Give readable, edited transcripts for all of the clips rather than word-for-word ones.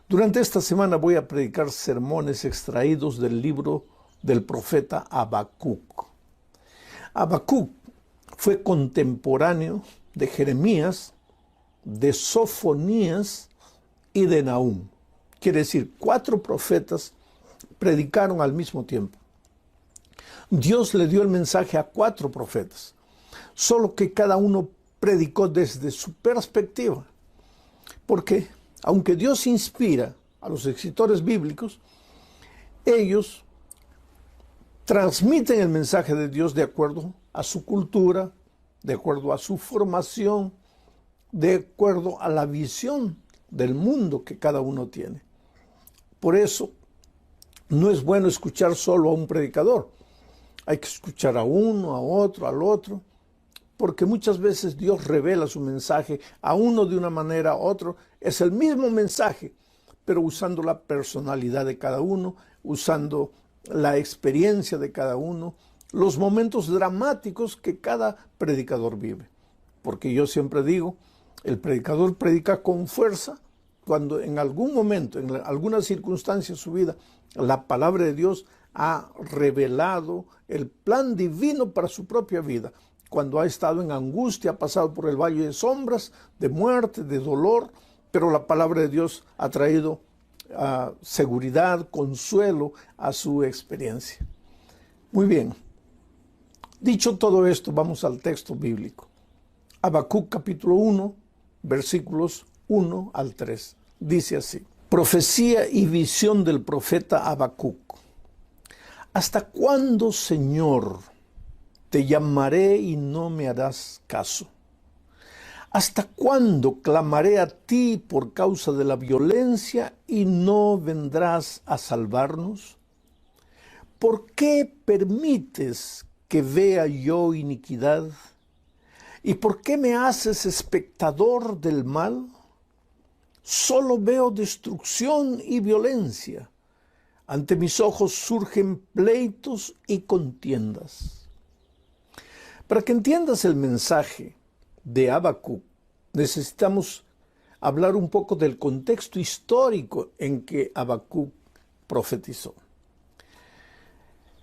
Durante esta semana voy a predicar sermones extraídos del libro del profeta Habacuc. Habacuc fue contemporáneo de Jeremías, de Sofonías y de Nahum. Quiere decir, 4 profetas predicaron al mismo tiempo. Dios le dio el mensaje a 4 profetas, solo que cada uno predicó desde su perspectiva. Porque aunque Dios inspira a los escritores bíblicos, ellos transmiten el mensaje de Dios de acuerdo a su cultura, de acuerdo a su formación, de acuerdo a la visión del mundo que cada uno tiene. Por eso, no es bueno escuchar solo a un predicador. Hay que escuchar a uno, a otro, al otro, porque muchas veces Dios revela su mensaje a uno de una manera, a otro. Es el mismo mensaje, pero usando la personalidad de cada uno, usando la experiencia de cada uno, los momentos dramáticos que cada predicador vive. Porque yo siempre digo, el predicador predica con fuerza cuando en algún momento, en alguna circunstancia de su vida, la palabra de Dios ha revelado el plan divino para su propia vida. Cuando ha estado en angustia, ha pasado por el valle de sombras, de muerte, de dolor, pero la palabra de Dios ha traído seguridad, consuelo a su experiencia. Muy bien. Dicho todo esto, vamos al texto bíblico. Habacuc capítulo 1, versículos 1 al 3. Dice así: Profecía y visión del profeta Habacuc. ¿Hasta cuándo, Señor, te llamaré y no me harás caso? ¿Hasta cuándo clamaré a ti por causa de la violencia y no vendrás a salvarnos? ¿Por qué permites que vea yo iniquidad? ¿Y por qué me haces espectador del mal? Solo veo destrucción y violencia. Ante mis ojos surgen pleitos y contiendas. Para que entiendas el mensaje de Habacuc, necesitamos hablar un poco del contexto histórico en que Habacuc profetizó.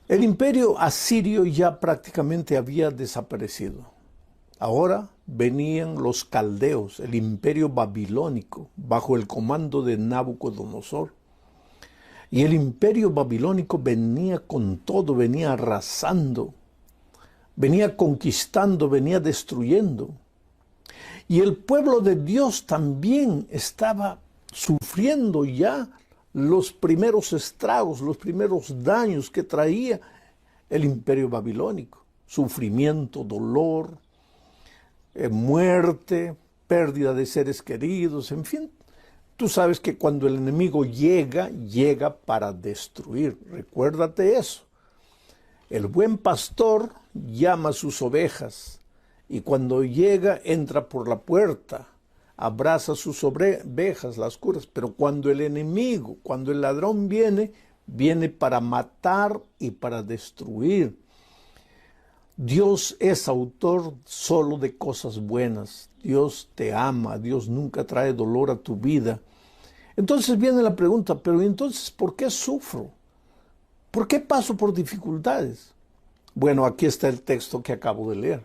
El imperio asirio ya prácticamente había desaparecido. Ahora venían los caldeos, el imperio babilónico, bajo el comando de Nabucodonosor. Y el imperio babilónico venía con todo, venía arrasando, venía conquistando, venía destruyendo. Y el pueblo de Dios también estaba sufriendo ya los primeros estragos, los primeros daños que traía el imperio babilónico. Sufrimiento, dolor, muerte, pérdida de seres queridos, en fin. Tú sabes que cuando el enemigo llega, llega para destruir. Recuérdate eso. El buen pastor llama a sus ovejas y cuando llega entra por la puerta, abraza a sus ovejas, las curas. Pero cuando el enemigo, cuando el ladrón viene, viene para matar y para destruir. Dios es autor solo de cosas buenas. Dios te ama, Dios nunca trae dolor a tu vida. Entonces viene la pregunta, pero entonces, ¿por qué sufro? ¿Por qué paso por dificultades? Bueno, aquí está el texto que acabo de leer.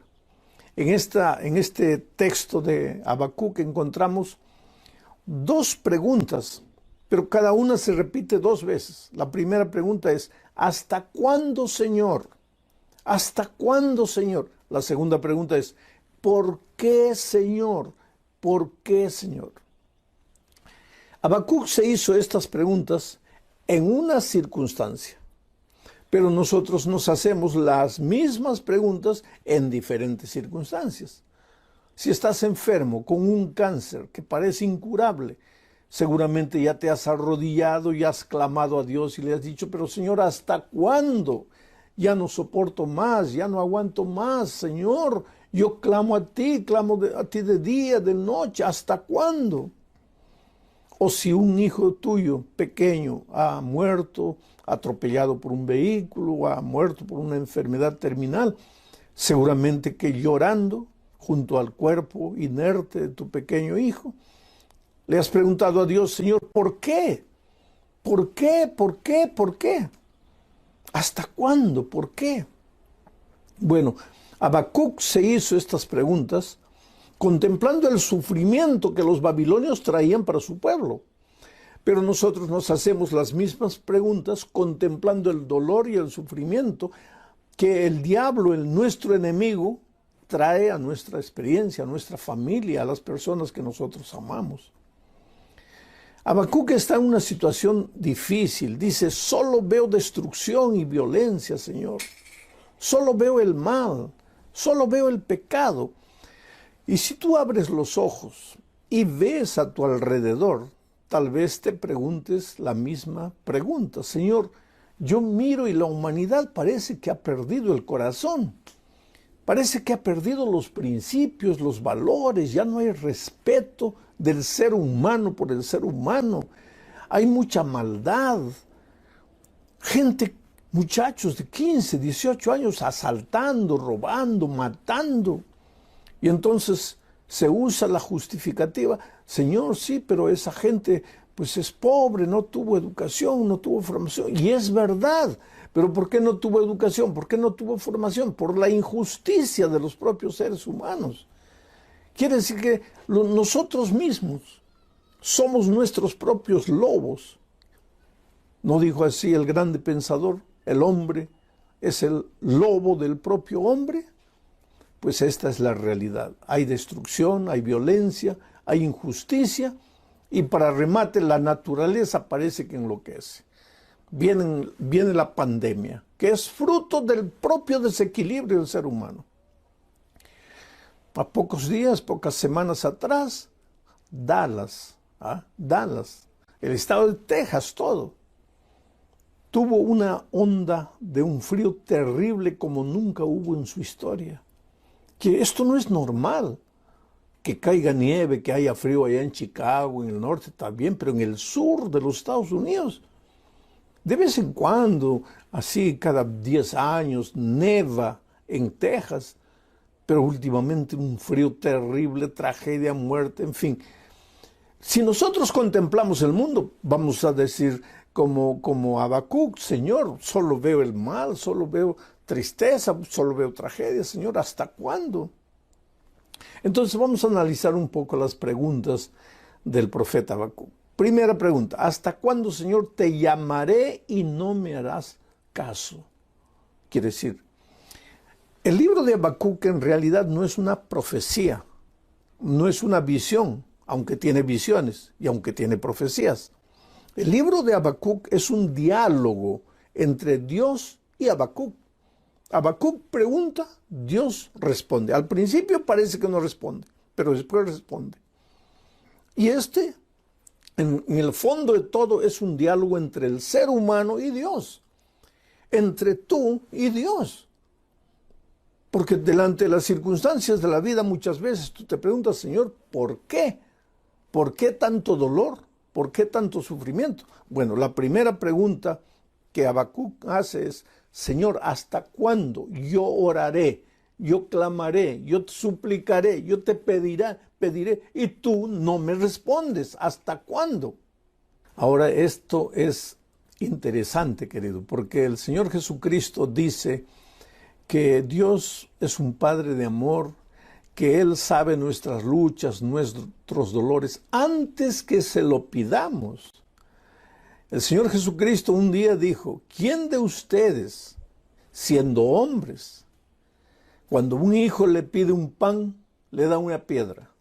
En este texto de Habacuc encontramos 2 preguntas, pero cada una se repite 2 veces. La primera pregunta es, ¿hasta cuándo, Señor? ¿Hasta cuándo, Señor? La segunda pregunta es, ¿por qué, Señor? ¿Por qué, Señor? Habacuc se hizo estas preguntas en una circunstancia, pero nosotros nos hacemos las mismas preguntas en diferentes circunstancias. Si estás enfermo con un cáncer que parece incurable, seguramente ya te has arrodillado y has clamado a Dios y le has dicho, pero Señor, ¿hasta cuándo? Ya no soporto más, ya no aguanto más, Señor. Yo clamo a ti de día, de noche, ¿hasta cuándo? O si un hijo tuyo pequeño ha muerto, atropellado por un vehículo, ha muerto por una enfermedad terminal, seguramente que llorando junto al cuerpo inerte de tu pequeño hijo, Le has preguntado a Dios, Señor, ¿por qué? ¿Por qué? ¿Por qué? ¿Por qué? ¿Hasta cuándo? ¿Por qué? Bueno, Habacuc se hizo estas preguntas contemplando el sufrimiento que los babilonios traían para su pueblo. Pero nosotros nos hacemos las mismas preguntas contemplando el dolor y el sufrimiento que el diablo, nuestro enemigo, trae a nuestra experiencia, a nuestra familia, a las personas que nosotros amamos. Habacuc está en una situación difícil. Dice, solo veo destrucción y violencia, Señor. Solo veo el mal, solo veo el pecado. Y si tú abres los ojos y ves a tu alrededor, tal vez te preguntes la misma pregunta. Señor, yo miro y la humanidad parece que ha perdido el corazón. Parece que ha perdido los principios, los valores, ya no hay respeto del ser humano por el ser humano. Hay mucha maldad. Gente, muchachos de 15, 18 años asaltando, robando, matando. Y entonces se usa la justificativa. Señor, sí, pero esa gente pues es pobre, no tuvo educación, no tuvo formación. Y es verdad. Pero ¿por qué no tuvo educación? ¿Por qué no tuvo formación? Por la injusticia de los propios seres humanos. Quiere decir que nosotros mismos somos nuestros propios lobos. ¿No dijo así el grande pensador? El hombre es el lobo del propio hombre. Pues esta es la realidad. Hay destrucción, hay violencia, hay injusticia y para remate la naturaleza parece que enloquece. Viene la pandemia, que es fruto del propio desequilibrio del ser humano. A pocos días, pocas semanas atrás, Dallas, el estado de Texas, todo, tuvo una onda de un frío terrible como nunca hubo en su historia. Que esto no es normal, que caiga nieve, que haya frío allá en Chicago, en el norte también, pero en el sur de los Estados Unidos, de vez en cuando, así cada 10 años, neva en Texas, pero últimamente un frío terrible, tragedia, muerte, en fin. Si nosotros contemplamos el mundo, vamos a decir como Habacuc, Señor, solo veo el mal, solo veo tristeza, solo veo tragedia, Señor, ¿hasta cuándo? Entonces vamos a analizar un poco las preguntas del profeta Habacuc. Primera pregunta, ¿hasta cuándo, Señor, te llamaré y no me harás caso? Quiere decir, el libro de Habacuc en realidad no es una profecía, no es una visión, aunque tiene visiones y aunque tiene profecías. El libro de Habacuc es un diálogo entre Dios y Habacuc. Habacuc pregunta, Dios responde. Al principio parece que no responde, pero después responde. Y en el fondo de todo, es un diálogo entre el ser humano y Dios. Entre tú y Dios. Porque delante de las circunstancias de la vida muchas veces tú te preguntas, Señor, ¿por qué? ¿Por qué tanto dolor? ¿Por qué tanto sufrimiento? Bueno, la primera pregunta que Habacuc hace es, Señor, ¿hasta cuándo yo oraré, yo clamaré, yo te suplicaré, yo te pediré y tú no me respondes? ¿Hasta cuándo? Ahora esto es interesante, querido, porque el Señor Jesucristo dice que Dios es un Padre de amor, que Él sabe nuestras luchas, nuestros dolores, antes que se lo pidamos. El Señor Jesucristo un día dijo, ¿quién de ustedes, siendo hombres, cuando un hijo le pide un pan, le da una piedra?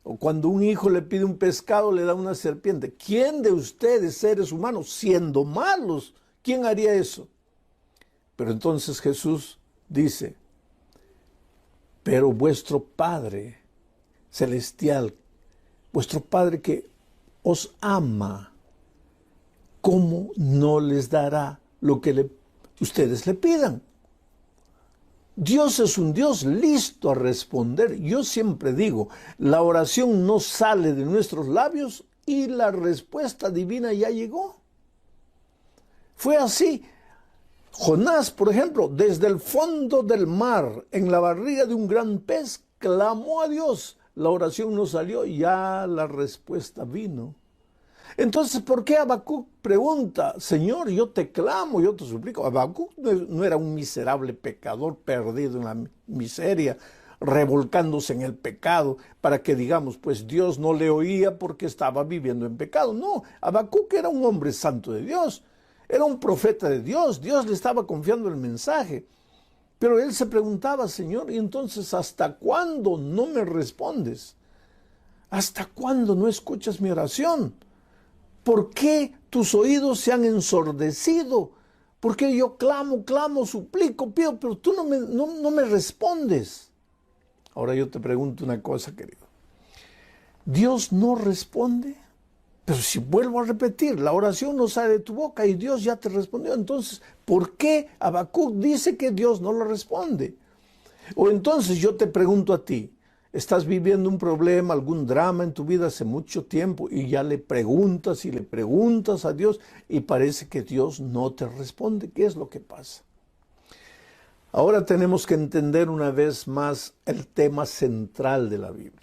O cuando un hijo le pide un pescado, le da una serpiente. ¿Quién de ustedes, seres humanos, siendo malos, quién haría eso? Pero entonces Jesús dice, pero vuestro Padre celestial, vuestro Padre que os ama, ¿cómo no les dará lo que ustedes le pidan? Dios es un Dios listo a responder. Yo siempre digo, la oración no sale de nuestros labios y la respuesta divina ya llegó. Fue así. Jonás, por ejemplo, desde el fondo del mar, en la barriga de un gran pez, clamó a Dios. la oración no salió, ya la respuesta vino. Entonces, ¿por qué Habacuc pregunta, Señor, yo te clamo, yo te suplico? Habacuc no era un miserable pecador perdido en la miseria, revolcándose en el pecado, para que digamos, pues Dios no le oía porque estaba viviendo en pecado. No, Habacuc era un hombre santo de Dios, era un profeta de Dios, Dios le estaba confiando el mensaje. Pero él se preguntaba, Señor, y entonces, ¿hasta cuándo no me respondes? ¿Hasta cuándo no escuchas mi oración? ¿Por qué tus oídos se han ensordecido? ¿Por qué yo clamo, suplico, pido, pero tú no me respondes? Ahora yo te pregunto una cosa, querido. ¿Dios no responde? Pero si vuelvo a repetir, la oración no sale de tu boca y Dios ya te respondió. Entonces, ¿por qué Habacuc dice que Dios no lo responde? O entonces yo te pregunto a ti, ¿estás viviendo un problema, algún drama en tu vida hace mucho tiempo y ya le preguntas y le preguntas a Dios y parece que Dios no te responde? ¿Qué es lo que pasa? Ahora tenemos que entender una vez más el tema central de la Biblia.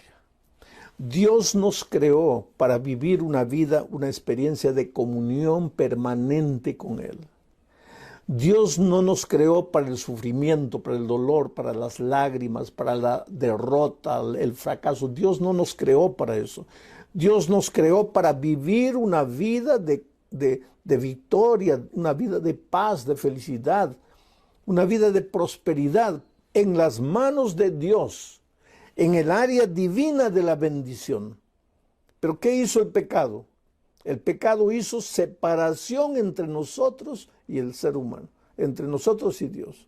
Dios nos creó para vivir una vida, una experiencia de comunión permanente con Él. Dios no nos creó para el sufrimiento, para el dolor, para las lágrimas, para la derrota, el fracaso. Dios no nos creó para eso. Dios nos creó para vivir una vida de victoria, una vida de paz, de felicidad, una vida de prosperidad en las manos de Dios, en el área divina de la bendición. ¿Pero qué hizo el pecado? El pecado hizo separación entre nosotros y el ser humano, entre nosotros y Dios.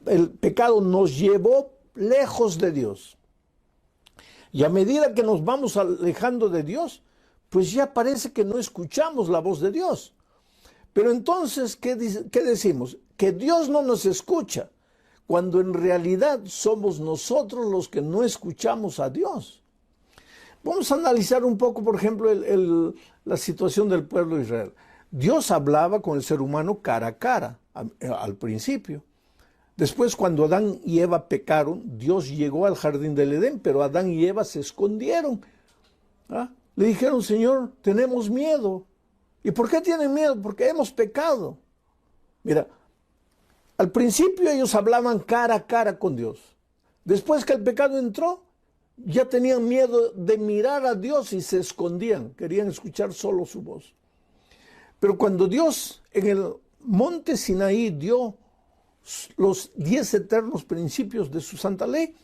El pecado nos llevó lejos de Dios. Y a medida que nos vamos alejando de Dios, pues ya parece que no escuchamos la voz de Dios. Pero entonces, ¿qué decimos? Que Dios no nos escucha, cuando en realidad somos nosotros los que no escuchamos a Dios. Vamos a analizar un poco, por ejemplo, la situación del pueblo de Israel. Dios hablaba con el ser humano cara a cara al principio. Después, cuando Adán y Eva pecaron, Dios llegó al jardín del Edén, pero Adán y Eva se escondieron. Le dijeron, Señor, tenemos miedo. ¿Y por qué tienen miedo? Porque hemos pecado. Mira, al principio ellos hablaban cara a cara con Dios. Después que el pecado entró, ya tenían miedo de mirar a Dios y se escondían. Querían escuchar solo su voz. Pero cuando Dios en el monte Sinaí dio los 10 eternos principios de su santa ley,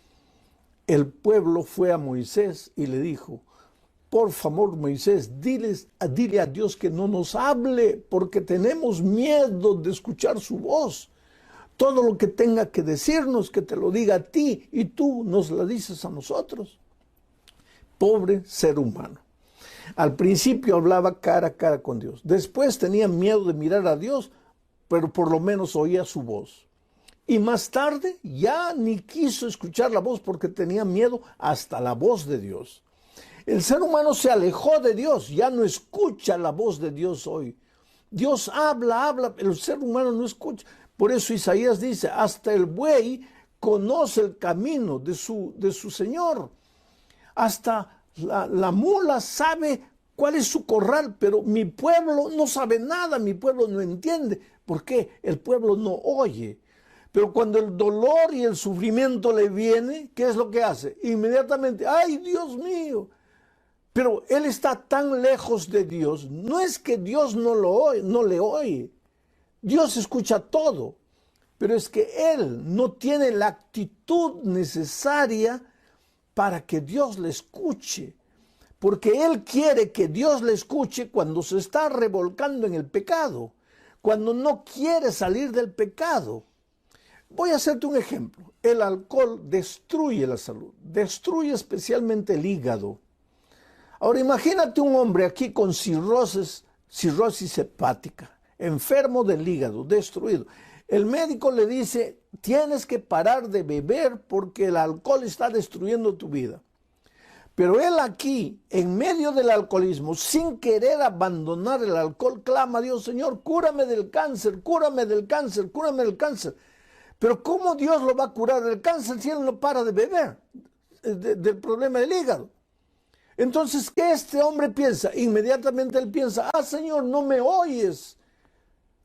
el pueblo fue a Moisés y le dijo, por favor, Moisés, dile a Dios que no nos hable porque tenemos miedo de escuchar su voz. Todo lo que tenga que decirnos, que te lo diga a ti y tú nos la dices a nosotros. Pobre ser humano. Al principio hablaba cara a cara con Dios. Después tenía miedo de mirar a Dios, pero por lo menos oía su voz. Y más tarde ya ni quiso escuchar la voz porque tenía miedo hasta la voz de Dios. El ser humano se alejó de Dios, ya no escucha la voz de Dios hoy. Dios habla, pero el ser humano no escucha. Por eso Isaías dice, hasta el buey conoce el camino de su Señor. Hasta la mula sabe cuál es su corral, pero mi pueblo no sabe nada, mi pueblo no entiende. ¿Por qué? El pueblo no oye. Pero cuando el dolor y el sufrimiento le viene, ¿qué es lo que hace? Inmediatamente, ¡ay, Dios mío! Pero él está tan lejos de Dios. No es que Dios no le oye. Dios escucha todo. Pero es que él no tiene la actitud necesaria para que Dios le escuche. Porque él quiere que Dios le escuche cuando se está revolcando en el pecado. Cuando no quiere salir del pecado. Voy a hacerte un ejemplo. El alcohol destruye la salud. Destruye especialmente el hígado. Ahora imagínate un hombre aquí con cirrosis hepática, enfermo del hígado, destruido. El médico le dice, tienes que parar de beber porque el alcohol está destruyendo tu vida. Pero él aquí, en medio del alcoholismo, sin querer abandonar el alcohol, clama a Dios, Señor, cúrame del cáncer, cúrame del cáncer, cúrame del cáncer. Pero ¿cómo Dios lo va a curar del cáncer si él no para de beber? del problema del hígado. Entonces, ¿qué este hombre piensa? Inmediatamente él piensa, Señor, no me oyes.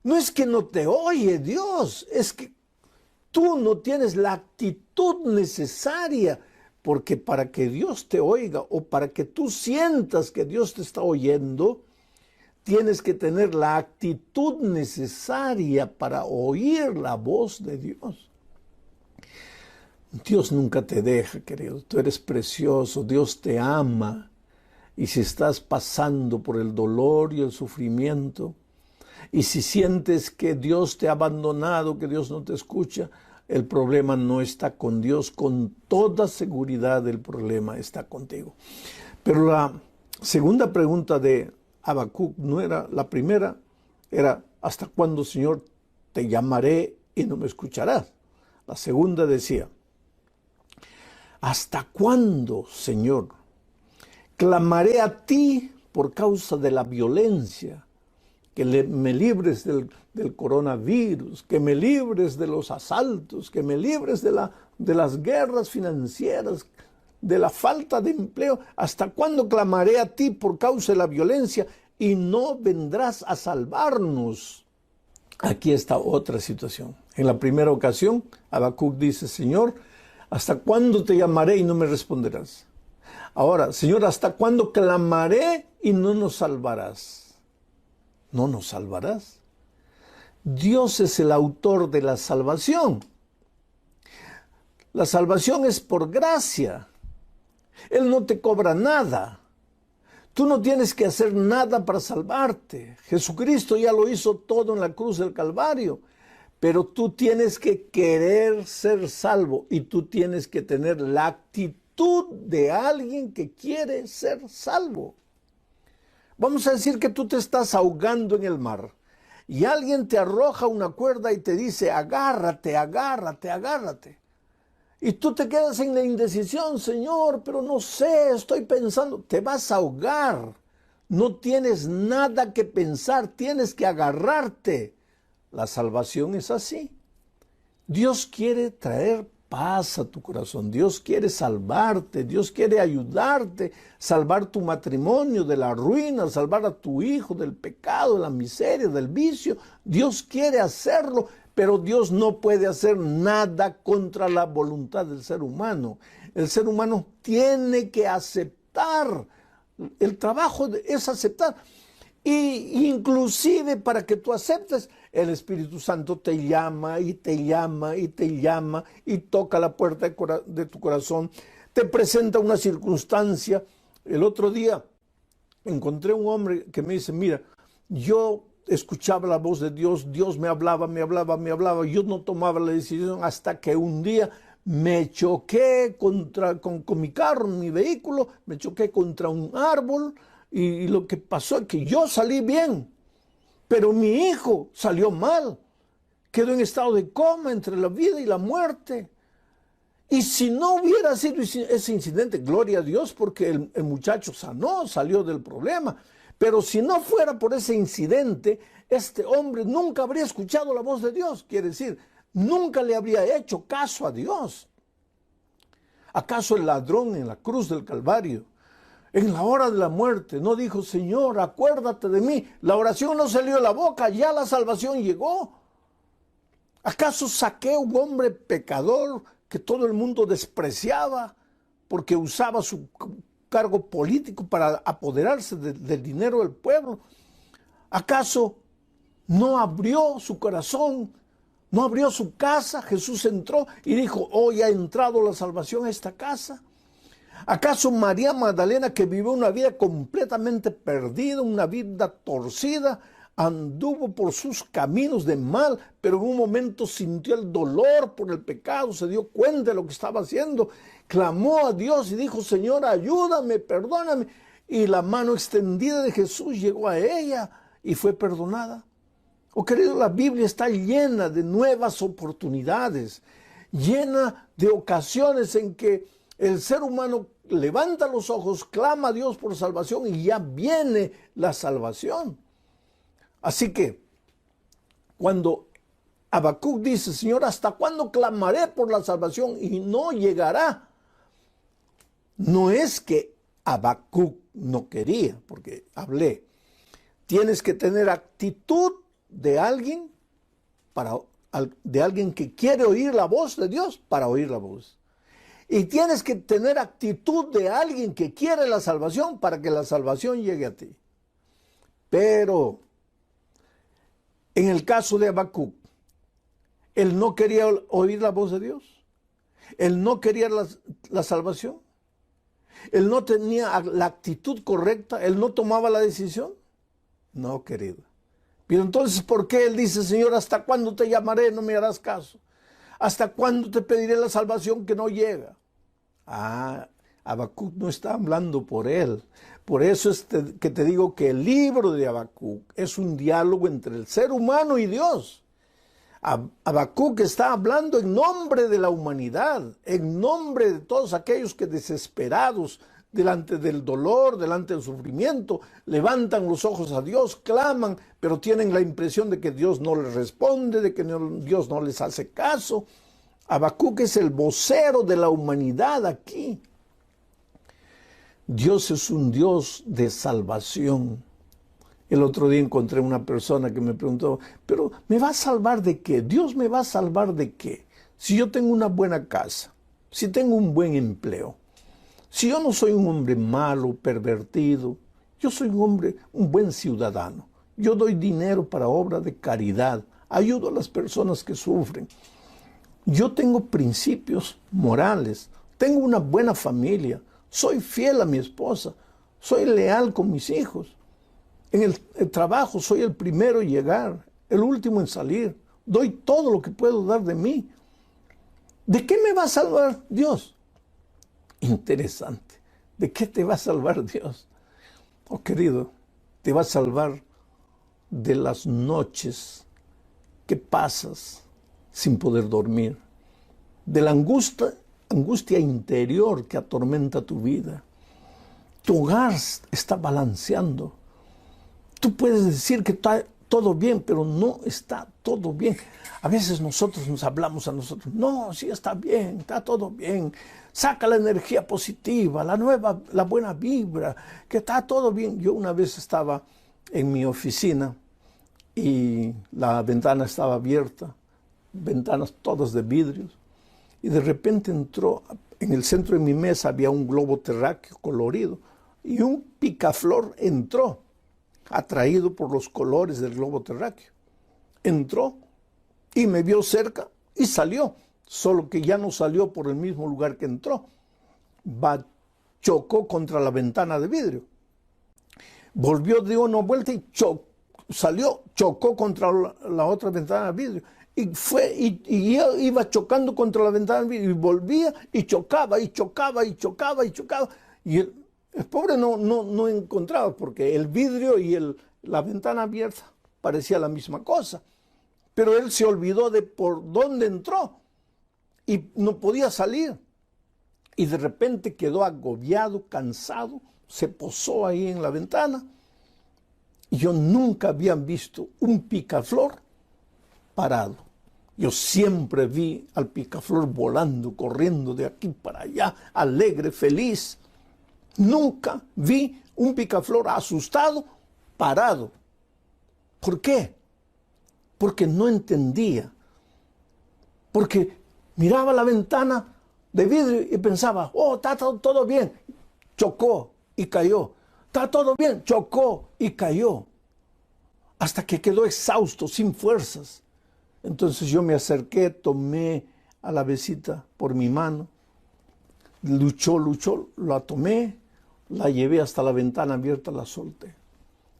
No es que no te oye Dios, es que tú no tienes la actitud necesaria, porque para que Dios te oiga o para que tú sientas que Dios te está oyendo, tienes que tener la actitud necesaria para oír la voz de Dios. Dios nunca te deja, querido. Tú eres precioso. Dios te ama. Y si estás pasando por el dolor y el sufrimiento, y si sientes que Dios te ha abandonado, que Dios no te escucha, el problema no está con Dios. Con toda seguridad el problema está contigo. Pero la segunda pregunta de Habacuc no era la primera, era ¿hasta cuándo, Señor, te llamaré y no me escucharás? La segunda decía, ¿hasta cuándo, Señor, clamaré a ti por causa de la violencia? Que me libres del coronavirus, que me libres de los asaltos, que me libres de las guerras financieras, de la falta de empleo. ¿Hasta cuándo clamaré a ti por causa de la violencia y no vendrás a salvarnos? Aquí está otra situación. En la primera ocasión, Habacuc dice, Señor, ¿hasta cuándo te llamaré y no me responderás? Ahora, Señor, ¿hasta cuándo clamaré y no nos salvarás? ¿No nos salvarás? Dios es el autor de la salvación. La salvación es por gracia. Él no te cobra nada. Tú no tienes que hacer nada para salvarte. Jesucristo ya lo hizo todo en la cruz del Calvario. Pero tú tienes que querer ser salvo y tú tienes que tener la actitud de alguien que quiere ser salvo. Vamos a decir que tú te estás ahogando en el mar y alguien te arroja una cuerda y te dice, agárrate, agárrate, agárrate. Y tú te quedas en la indecisión, Señor, pero no sé, estoy pensando. Te vas a ahogar. No tienes nada que pensar, tienes que agarrarte. La salvación es así. Dios quiere traer paz a tu corazón. Dios quiere salvarte. Dios quiere ayudarte, salvar tu matrimonio de la ruina, salvar a tu hijo del pecado, de la miseria, del vicio. Dios quiere hacerlo, pero Dios no puede hacer nada contra la voluntad del ser humano. El ser humano tiene que aceptar. El trabajo es aceptar. Y inclusive para que tú aceptes, el Espíritu Santo te llama y te llama y te llama y toca la puerta de tu corazón, te presenta una circunstancia. El otro día encontré un hombre que me dice, mira, yo escuchaba la voz de Dios, Dios me hablaba, yo no tomaba la decisión hasta que un día me choqué con mi carro, mi vehículo, me choqué contra un árbol. Y lo que pasó es que yo salí bien, pero mi hijo salió mal. Quedó en estado de coma entre la vida y la muerte. Y si no hubiera sido ese incidente, gloria a Dios, porque el muchacho sanó, salió del problema. Pero si no fuera por ese incidente, este hombre nunca habría escuchado la voz de Dios. Quiere decir, nunca le habría hecho caso a Dios. ¿Acaso el ladrón en la cruz del Calvario, en la hora de la muerte, no dijo, Señor, acuérdate de mí? La oración no salió de la boca, ya la salvación llegó. ¿Acaso Zaqueo, un hombre pecador que todo el mundo despreciaba porque usaba su cargo político para apoderarse del dinero del pueblo, acaso no abrió su corazón, no abrió su casa? Jesús entró y dijo, hoy ha entrado la salvación a esta casa. ¿Acaso María Magdalena, que vivió una vida completamente perdida, una vida torcida, anduvo por sus caminos de mal, pero en un momento sintió el dolor por el pecado, se dio cuenta de lo que estaba haciendo, clamó a Dios y dijo, Señor, ayúdame, perdóname? Y la mano extendida de Jesús llegó a ella y fue perdonada. Oh, querido, la Biblia está llena de nuevas oportunidades, llena de ocasiones en que el ser humano levanta los ojos, clama a Dios por salvación y ya viene la salvación. Así que cuando Habacuc dice, Señor, ¿hasta cuándo clamaré por la salvación y no llegará? No es que Habacuc no quería, porque hablé. Tienes que tener actitud de alguien de alguien que quiere oír la voz de Dios para oír la voz. Y tienes que tener actitud de alguien que quiere la salvación para que la salvación llegue a ti. Pero en el caso de Habacuc, él no quería oír la voz de Dios. Él no quería la salvación. Él no tenía la actitud correcta. Él no tomaba la decisión. No, querido. Pero entonces, ¿por qué él dice, Señor, hasta cuándo te llamaré? No me harás caso. ¿Hasta cuándo te pediré la salvación que no llega? Habacuc no está hablando por él. Por eso es que te digo que el libro de Habacuc es un diálogo entre el ser humano y Dios. Habacuc está hablando en nombre de la humanidad, en nombre de todos aquellos que desesperados delante del dolor, delante del sufrimiento, levantan los ojos a Dios, claman, pero tienen la impresión de que Dios no les responde, de que Dios no les hace caso. Habacuc es el vocero de la humanidad aquí. Dios es un Dios de salvación. El otro día encontré una persona que me preguntó, pero ¿me va a salvar de qué? ¿Dios me va a salvar de qué? Si yo tengo una buena casa, si tengo un buen empleo, si yo no soy un hombre malo, pervertido, yo soy un buen ciudadano. Yo doy dinero para obra de caridad, ayudo a las personas que sufren. Yo tengo principios morales, tengo una buena familia, soy fiel a mi esposa, soy leal con mis hijos. En el trabajo soy el primero en llegar, el último en salir. Doy todo lo que puedo dar de mí. ¿De qué me va a salvar Dios? Interesante. ¿De qué te va a salvar Dios? Oh, querido, te va a salvar de las noches que pasas sin poder dormir, de la angustia interior que atormenta tu vida. Tu hogar está balanceando. Tú puedes decir que está todo bien, pero no está todo bien. A veces nosotros nos hablamos a nosotros, no, sí está bien, está todo bien. Saca la energía positiva, la buena vibra, que está todo bien. Yo una vez estaba en mi oficina y la ventana estaba abierta, ventanas todas de vidrios, y de repente entró, en el centro de mi mesa había un globo terráqueo colorido, y un picaflor entró, atraído por los colores del globo terráqueo. Entró y me vio cerca y salió, solo que ya no salió por el mismo lugar que entró. Chocó contra la ventana de vidrio. Volvió, dio una vuelta y chocó contra la otra ventana de vidrio. Y iba chocando contra la ventana de vidrio y volvía y chocaba y chocaba y chocaba y chocaba. Y el pobre no encontraba, porque el vidrio y la ventana abierta parecía la misma cosa. Pero él se olvidó de por dónde entró y no podía salir. Y de repente quedó agobiado, cansado, se posó ahí en la ventana. Y yo nunca había visto un picaflor parado. Yo siempre vi al picaflor volando, corriendo de aquí para allá, alegre, feliz. Nunca vi un picaflor asustado, parado. ¿Por qué? Porque no entendía. Porque miraba la ventana de vidrio y pensaba, oh, está todo bien. Chocó y cayó. Está todo bien. Chocó y cayó. Hasta que quedó exhausto, sin fuerzas. Entonces yo me acerqué, tomé a la besita por mi mano. Luchó, la tomé, la llevé hasta la ventana abierta, la solté.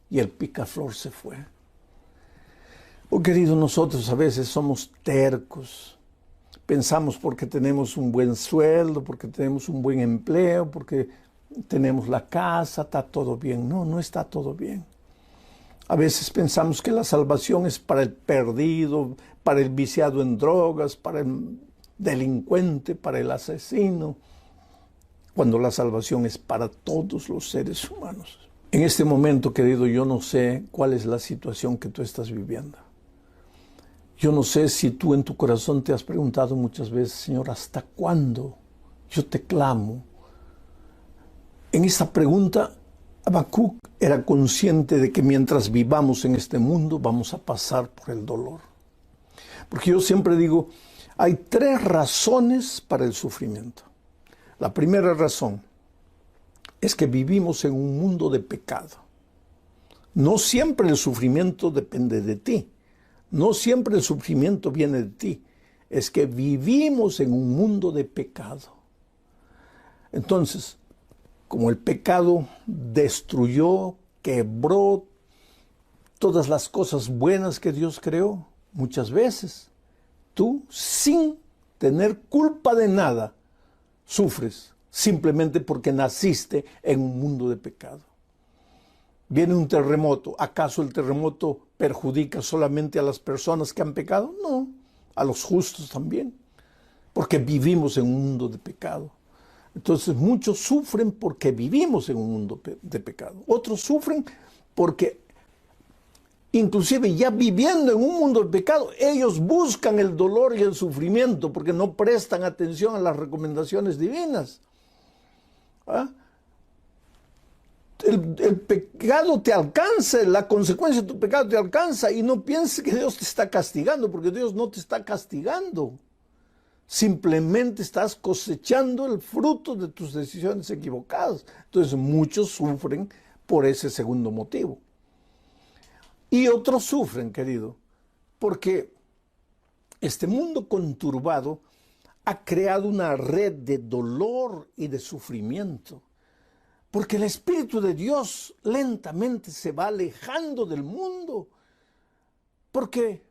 Y el picaflor se fue. Oh, querido, nosotros a veces somos tercos. Pensamos porque tenemos un buen sueldo, porque tenemos un buen empleo, porque tenemos la casa, está todo bien. No, no está todo bien. A veces pensamos que la salvación es para el perdido, para el viciado en drogas, para el delincuente, para el asesino, cuando la salvación es para todos los seres humanos. En este momento, querido, yo no sé cuál es la situación que tú estás viviendo. Yo no sé si tú en tu corazón te has preguntado muchas veces, Señor, ¿hasta cuándo yo te clamo? En esta pregunta, Habacuc era consciente de que mientras vivamos en este mundo vamos a pasar por el dolor. Porque yo siempre digo, hay 3 razones para el sufrimiento. La primera razón es que vivimos en un mundo de pecado. No siempre el sufrimiento depende de ti. No siempre el sufrimiento viene de ti. Es que vivimos en un mundo de pecado. Entonces, como el pecado destruyó, quebró todas las cosas buenas que Dios creó, muchas veces tú, sin tener culpa de nada, sufres simplemente porque naciste en un mundo de pecado. Viene un terremoto. ¿Acaso el terremoto perjudica solamente a las personas que han pecado? No, a los justos también, porque vivimos en un mundo de pecado. Entonces muchos sufren porque vivimos en un mundo de pecado. Otros sufren porque, inclusive ya viviendo en un mundo de pecado, ellos buscan el dolor y el sufrimiento porque no prestan atención a las recomendaciones divinas. ¿Ah? El pecado te alcanza, la consecuencia de tu pecado te alcanza, y no pienses que Dios te está castigando, porque Dios no te está castigando. Simplemente estás cosechando el fruto de tus decisiones equivocadas. Entonces muchos sufren por ese segundo motivo. Y otros sufren, querido, porque este mundo conturbado ha creado una red de dolor y de sufrimiento. Porque el Espíritu de Dios lentamente se va alejando del mundo. Porque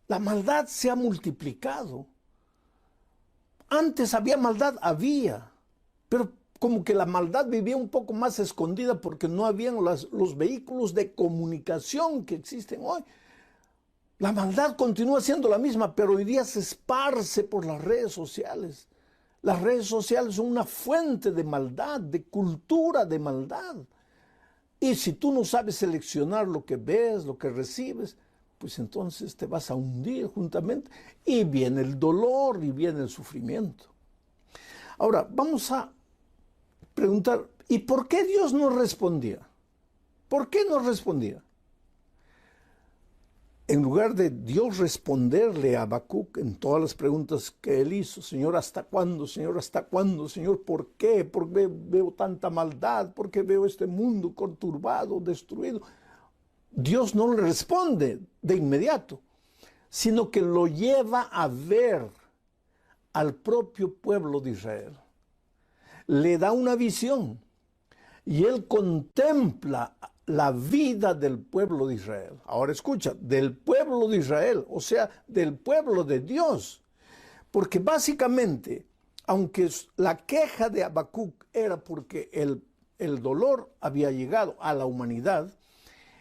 la maldad se ha multiplicado. Antes había maldad, pero como que la maldad vivía un poco más escondida porque no habían los vehículos de comunicación que existen hoy. La maldad continúa siendo la misma, pero hoy día se esparce por las redes sociales. Las redes sociales son una fuente de maldad, de cultura de maldad. Y si tú no sabes seleccionar lo que ves, lo que recibes, pues entonces te vas a hundir juntamente y viene el dolor y viene el sufrimiento. Ahora, vamos a preguntar, ¿y por qué Dios no respondía? ¿Por qué no respondía? En lugar de Dios responderle a Habacuc en todas las preguntas que él hizo, Señor, ¿hasta cuándo? Señor, ¿hasta cuándo? Señor, ¿por qué? ¿Por qué veo tanta maldad? ¿Por qué veo este mundo conturbado, destruido? Dios no le responde de inmediato, sino que lo lleva a ver al propio pueblo de Israel. Le da una visión y él contempla la vida del pueblo de Israel. Ahora escucha, del pueblo de Israel, o sea, del pueblo de Dios. Porque básicamente, aunque la queja de Habacuc era porque el dolor había llegado a la humanidad,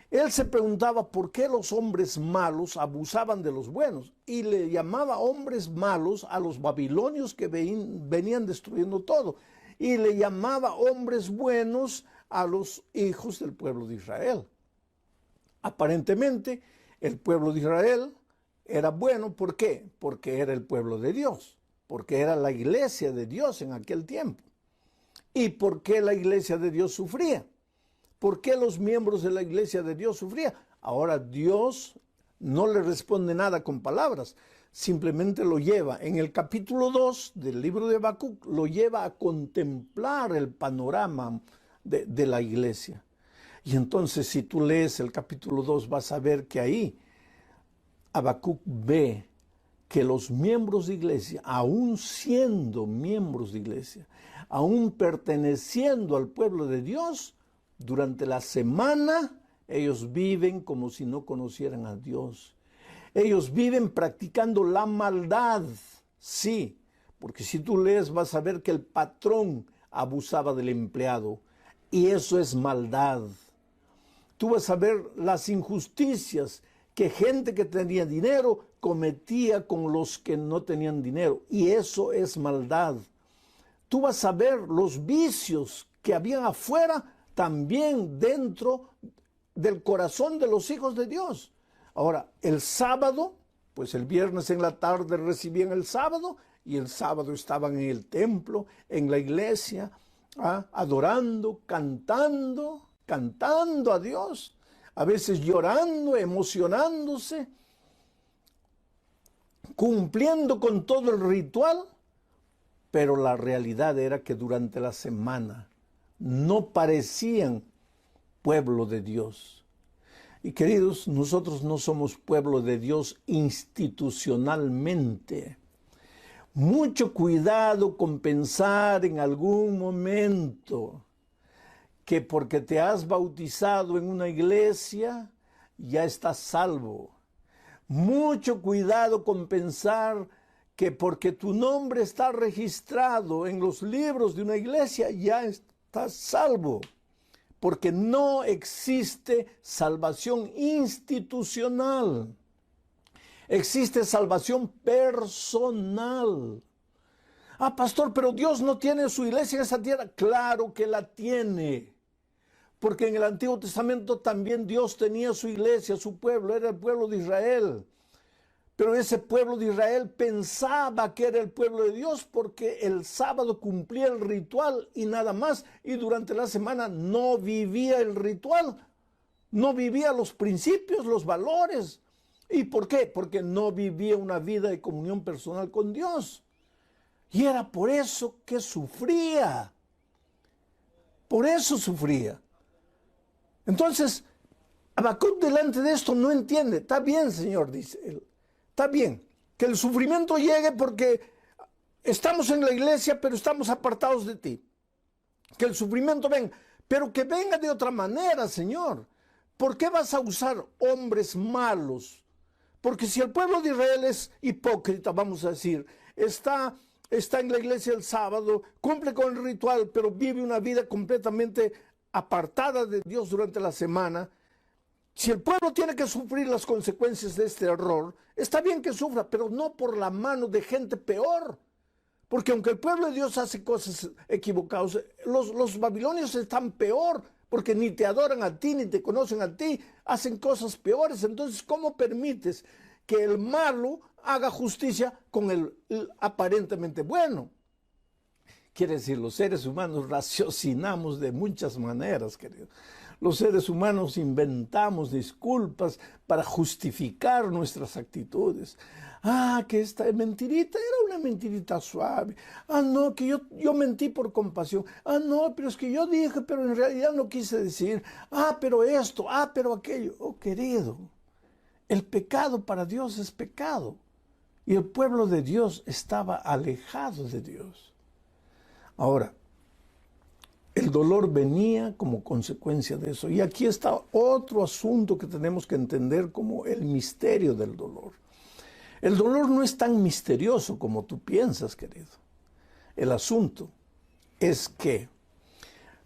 él se preguntaba por qué los hombres malos abusaban de los buenos y le llamaba hombres malos a los babilonios que venían destruyendo todo, y le llamaba hombres buenos a los hijos del pueblo de Israel. Aparentemente, el pueblo de Israel era bueno. ¿Por qué? Porque era el pueblo de Dios, porque era la iglesia de Dios en aquel tiempo. ¿Y por qué la iglesia de Dios sufría? ¿Por qué los miembros de la iglesia de Dios sufrían? Ahora Dios no le responde nada con palabras, simplemente lo lleva. En el capítulo 2 del libro de Habacuc lo lleva a contemplar el panorama de la iglesia. Y entonces, si tú lees el capítulo 2, vas a ver que ahí Habacuc ve que los miembros de iglesia, aún siendo miembros de iglesia, aún perteneciendo al pueblo de Dios, durante la semana ellos viven como si no conocieran a Dios. Ellos viven practicando la maldad, sí, porque si tú lees vas a ver que el patrón abusaba del empleado, y eso es maldad. Tú vas a ver las injusticias que gente que tenía dinero cometía con los que no tenían dinero, y eso es maldad. Tú vas a ver los vicios que habían afuera también dentro del corazón de los hijos de Dios. Ahora, el sábado, pues el viernes en la tarde recibían el sábado, y el sábado estaban en el templo, en la iglesia, adorando, cantando a Dios, a veces llorando, emocionándose, cumpliendo con todo el ritual, pero la realidad era que durante la semana no parecían pueblo de Dios. Y queridos, nosotros no somos pueblo de Dios institucionalmente. Mucho cuidado con pensar en algún momento que porque te has bautizado en una iglesia, ya estás salvo. Mucho cuidado con pensar que porque tu nombre está registrado en los libros de una iglesia, ya estás salvo. Porque no existe salvación institucional. Existe salvación personal. Pastor, pero Dios no tiene su iglesia en esa tierra. Claro que la tiene. Porque en el Antiguo Testamento también Dios tenía su iglesia, su pueblo, era el pueblo de Israel. Pero ese pueblo de Israel pensaba que era el pueblo de Dios porque el sábado cumplía el ritual y nada más. Y durante la semana no vivía el ritual, no vivía los principios, los valores. ¿Y por qué? Porque no vivía una vida de comunión personal con Dios. Y era por eso que sufría. Por eso sufría. Entonces, Habacuc delante de esto no entiende. Está bien, Señor, dice él. Está bien que el sufrimiento llegue porque estamos en la iglesia, pero estamos apartados de ti. Que el sufrimiento venga, pero que venga de otra manera, Señor. ¿Por qué vas a usar hombres malos? Porque si el pueblo de Israel es hipócrita, vamos a decir, está en la iglesia el sábado, cumple con el ritual, pero vive una vida completamente apartada de Dios durante la semana. Si el pueblo tiene que sufrir las consecuencias de este error, está bien que sufra, pero no por la mano de gente peor. Porque aunque el pueblo de Dios hace cosas equivocadas, los babilonios están peor, porque ni te adoran a ti, ni te conocen a ti, hacen cosas peores. Entonces, ¿cómo permites que el malo haga justicia con el aparentemente bueno? Quiere decir, los seres humanos raciocinamos de muchas maneras, querido. Los seres humanos inventamos disculpas para justificar nuestras actitudes. Que esta mentirita era una mentirita suave. No, que yo mentí por compasión. No, pero es que yo dije, pero en realidad no quise decir. Pero esto, pero aquello. Oh, querido, el pecado para Dios es pecado. Y el pueblo de Dios estaba alejado de Dios. Ahora, el dolor venía como consecuencia de eso. Y aquí está otro asunto que tenemos que entender como el misterio del dolor. El dolor no es tan misterioso como tú piensas, querido. El asunto es que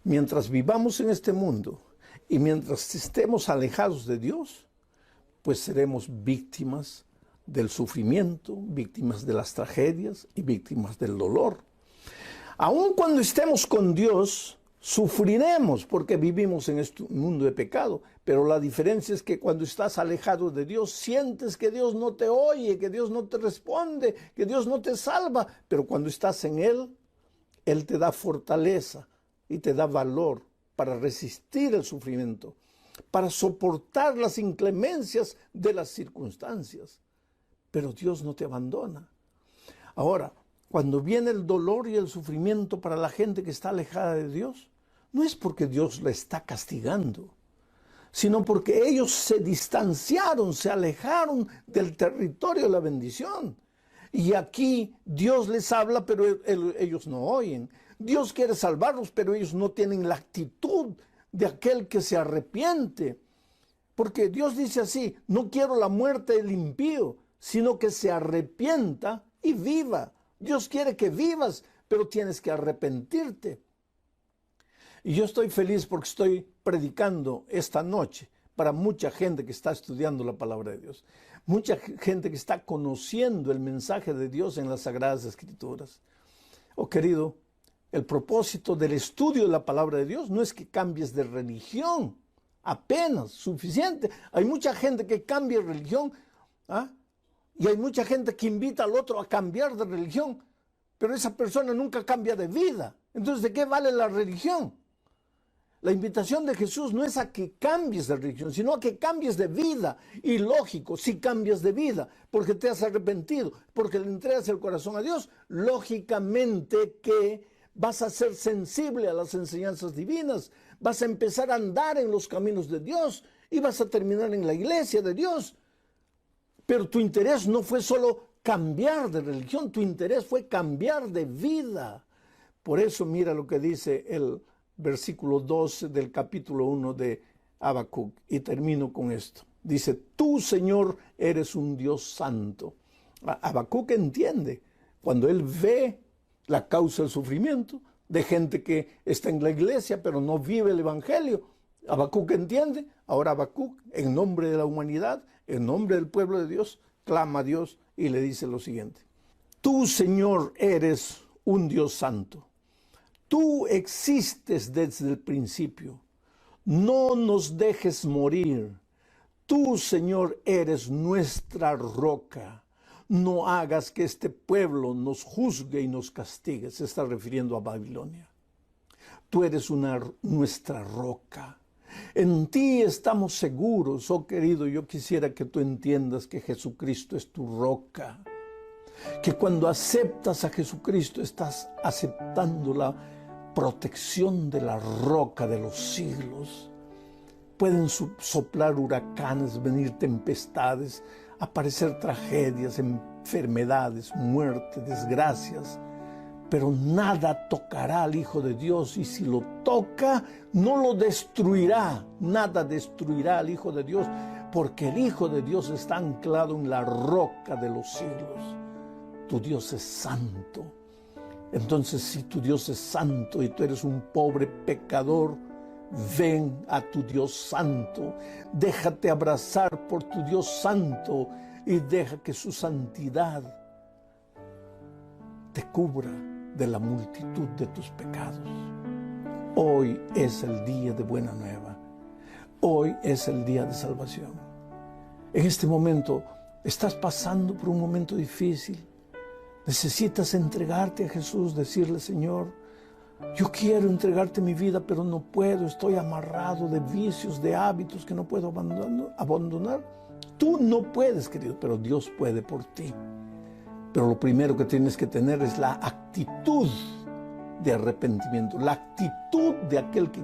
mientras vivamos en este mundo y mientras estemos alejados de Dios, pues seremos víctimas del sufrimiento, víctimas de las tragedias y víctimas del dolor. Aun cuando estemos con Dios, sufriremos porque vivimos en este mundo de pecado, pero la diferencia es que cuando estás alejado de Dios, sientes que Dios no te oye, que Dios no te responde, que Dios no te salva, pero cuando estás en Él, Él te da fortaleza y te da valor para resistir el sufrimiento, para soportar las inclemencias de las circunstancias, pero Dios no te abandona. Ahora, cuando viene el dolor y el sufrimiento para la gente que está alejada de Dios, no es porque Dios la está castigando, sino porque ellos se distanciaron, se alejaron del territorio de la bendición. Y aquí Dios les habla, pero ellos no oyen. Dios quiere salvarlos, pero ellos no tienen la actitud de aquel que se arrepiente. Porque Dios dice así, no quiero la muerte del impío, sino que se arrepienta y viva. Dios quiere que vivas, pero tienes que arrepentirte. Y yo estoy feliz porque estoy predicando esta noche para mucha gente que está estudiando la palabra de Dios. Mucha gente que está conociendo el mensaje de Dios en las Sagradas Escrituras. Oh, querido, el propósito del estudio de la palabra de Dios no es que cambies de religión. Apenas, suficiente. Hay mucha gente que cambia de religión, y hay mucha gente que invita al otro a cambiar de religión, pero esa persona nunca cambia de vida. Entonces, ¿de qué vale la religión? La invitación de Jesús no es a que cambies de religión, sino a que cambies de vida. Y lógico, si cambias de vida, porque te has arrepentido, porque le entregas el corazón a Dios, lógicamente que vas a ser sensible a las enseñanzas divinas, vas a empezar a andar en los caminos de Dios y vas a terminar en la iglesia de Dios. Pero tu interés no fue solo cambiar de religión, tu interés fue cambiar de vida. Por eso mira lo que dice el versículo 12 del capítulo 1 de Habacuc, y termino con esto. Dice, tú, Señor, eres un Dios santo. Habacuc entiende, cuando él ve la causa del sufrimiento de gente que está en la iglesia pero no vive el evangelio, Habacuc entiende. Ahora Habacuc, en nombre de la humanidad, en nombre del pueblo de Dios, clama a Dios y le dice lo siguiente: tú, Señor, eres un Dios santo. Tú existes desde el principio. No nos dejes morir. Tú, Señor, eres nuestra roca. No hagas que este pueblo nos juzgue y nos castigue. Se está refiriendo a Babilonia. Tú eres nuestra roca. En ti estamos seguros, oh querido. Yo quisiera que tú entiendas que Jesucristo es tu roca. Que cuando aceptas a Jesucristo estás aceptando la protección de la roca de los siglos. Pueden soplar huracanes, venir tempestades, aparecer tragedias, enfermedades, muerte, desgracias, pero nada tocará al Hijo de Dios, y si lo toca, no lo destruirá. Nada destruirá al Hijo de Dios, porque el Hijo de Dios está anclado en la roca de los siglos. Tu Dios es santo. Entonces, si tu Dios es santo y tú eres un pobre pecador, ven a tu Dios santo, déjate abrazar por tu Dios santo y deja que su santidad te cubra de la multitud de tus pecados. Hoy es el día de buena nueva. Hoy es el día de salvación. En este momento estás pasando por un momento difícil. Necesitas entregarte a Jesús, decirle: Señor, yo quiero entregarte mi vida, pero no puedo, estoy amarrado de vicios, de hábitos que no puedo abandonar. Tú no puedes, querido, pero Dios puede por ti. Pero lo primero que tienes que tener es la actitud de arrepentimiento, la actitud de aquel que